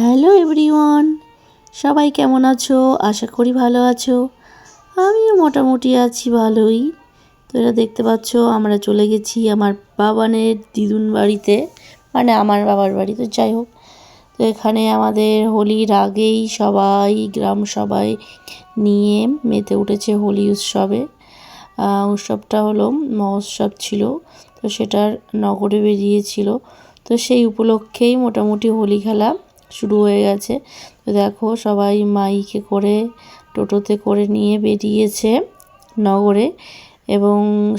Hello everyone, সবাই কেমন আছো? আশা করি ভালো আছো। আমিও মোটামুটি আছি ভালোই। তো এরা দেখতে পাচ্ছ আমরা চলে গেছি আমার বাবানের দিদুন বাড়িতে, মানে আমার বাবার বাড়ি। তো যাই হোক, তো এখানে আমাদের হোলির আগেই সবাই গ্রাম সবাই নিয়ে মেতে উঠেছে হোলি উৎসবে। উৎসবটা হলো মহোৎসব ছিল, তো সেটার নগরে বেরিয়েছিল। তো সেই উপলক্ষেই মোটামুটি হোলি খেলা শুরু হয়ে গেছে। তো দেখো সবাই মাইকে করে টোটোতে করে নিয়ে বেরিয়েছে নগরে, এবং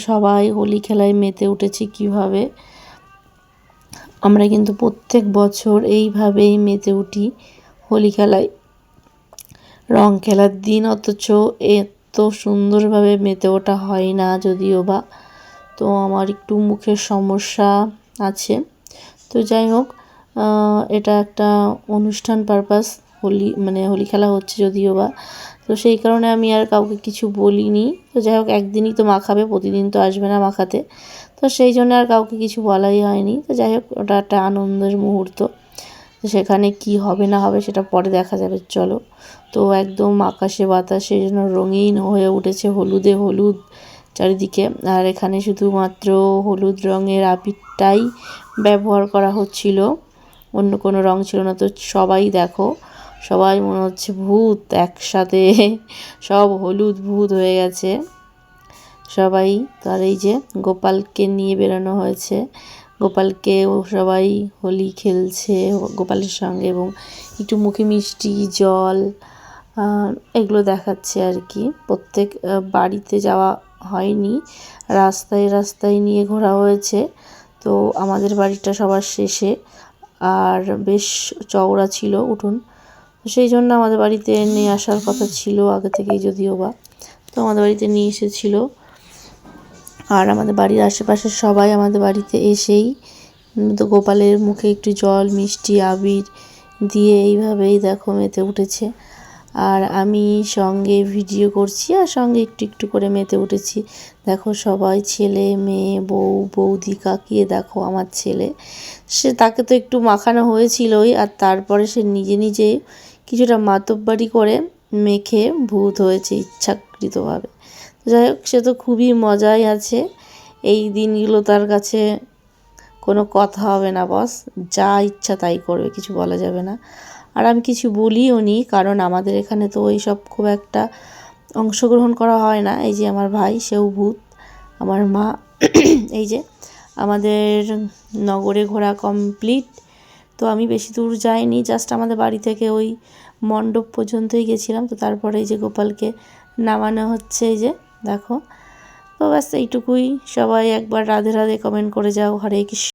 সবাই হোলি খেলায় মেতে উঠেছে কীভাবে। আমরা কিন্তু প্রত্যেক বছর এইভাবেই মেতে উঠি হোলি খেলায়, রং খেলার দিন, অথচ এত সুন্দরভাবে মেতে ওঠা হয় না যদিও বা। তো আমার একটু মুখের সমস্যা আছে, তো যাই হোক, এটা একটা অনুষ্ঠান পারপাস, হোলি খেলা হচ্ছে যদিও বা, তো সেই কারণে আমি আর কাউকে কিছু বলিনি। তো যাই হোক, একদিনই তো মাখাবে, প্রতিদিন তো আসবে না মাখাতে, তো সেই জন্য আর কাউকে কিছু বলাই হয়নি। তো যাই হোক, ওটা একটা আনন্দের মুহূর্ত। তো সেখানে কি হবে না হবে সেটা পরে দেখা যাবে, চলো। তো একদম আকাশে বাতাসে যেন রঙিন হয়ে উঠেছে, হলুদে হলুদ চারিদিকে। আর এখানে শুধুমাত্র হলুদ রঙের আবিরটাই ব্যবহার করা হচ্ছিল, অন্য কোনো রং ছিল না। তো সবাই দেখো, সবাই মনে হচ্ছে ভূত একসাথে, সব হলুদ ভূত হয়ে গেছে সবাই। তার এই যে গোপালকে নিয়ে বেরোনো হয়েছে, গোপালকেও সবাই হোলি খেলছে গোপালের সঙ্গে, এবং একটু মুখে মিষ্টি জল এগুলো দেখাচ্ছে আর কি। প্রত্যেক বাড়িতে যাওয়া হয়নি, রাস্তায় রাস্তায় নিয়ে ঘোরা হয়েছে। তো আমাদের বাড়িটা সবার শেষে, আর বেশ চওড়া ছিল উঠোন, সেই জন্য আমাদের বাড়িতে নিয়ে আসার কথা ছিল আগে থেকেই যদিও বা। তো আমাদের বাড়িতে নিয়ে এসেছিলো, আর আমাদের বাড়ির আশেপাশের সবাই আমাদের বাড়িতে এসেই তো গোপালের মুখে একটু জল মিষ্টি আবির দিয়ে এইভাবেই দেখো মেতে উঠেছে। আর আমি সঙ্গে ভিডিও করছি, আর সঙ্গে একটু একটু করে মেতে উঠেছি। দেখো সবাই, ছেলে মেয়ে বউ বৌদি কাকিয়ে, দেখো আমার ছেলে, তাকে তো একটু মাখানো হয়েছিলই, আর তারপরে সে নিজে নিজে কিছুটা মাতব্বারি করে মেখে ভূত হয়েছে ইচ্ছাকৃতভাবে। যাই হোক, সে তো খুবই মজাই আছে। এই দিনগুলো তার কাছে কোনো কথা হবে না, বস যা ইচ্ছা তাই করবে, কিছু বলা যাবে না। আর আমি কিছু বলিও নি, কারণ আমাদের এখানে তো ওই সব খুব একটা অংশগ্রহণ করা হয় না। এই যে আমার ভাই, সেও ভূত, আমার মা। এই যে আমাদের নগরে ঘোরা কমপ্লিট। তো আমি বেশি দূর যাইনি, জাস্ট আমাদের বাড়ি থেকে ওই মণ্ডপ পর্যন্তই গেছিলাম। তো তারপরে এই যে গোপালকে নামানো হচ্ছে, এই যে দেখো। তো ব্যাস এইটুকুই। সবাই একবার রাধে রাধে কমেন্ট করে যাও। হরে কৃষ্ণ।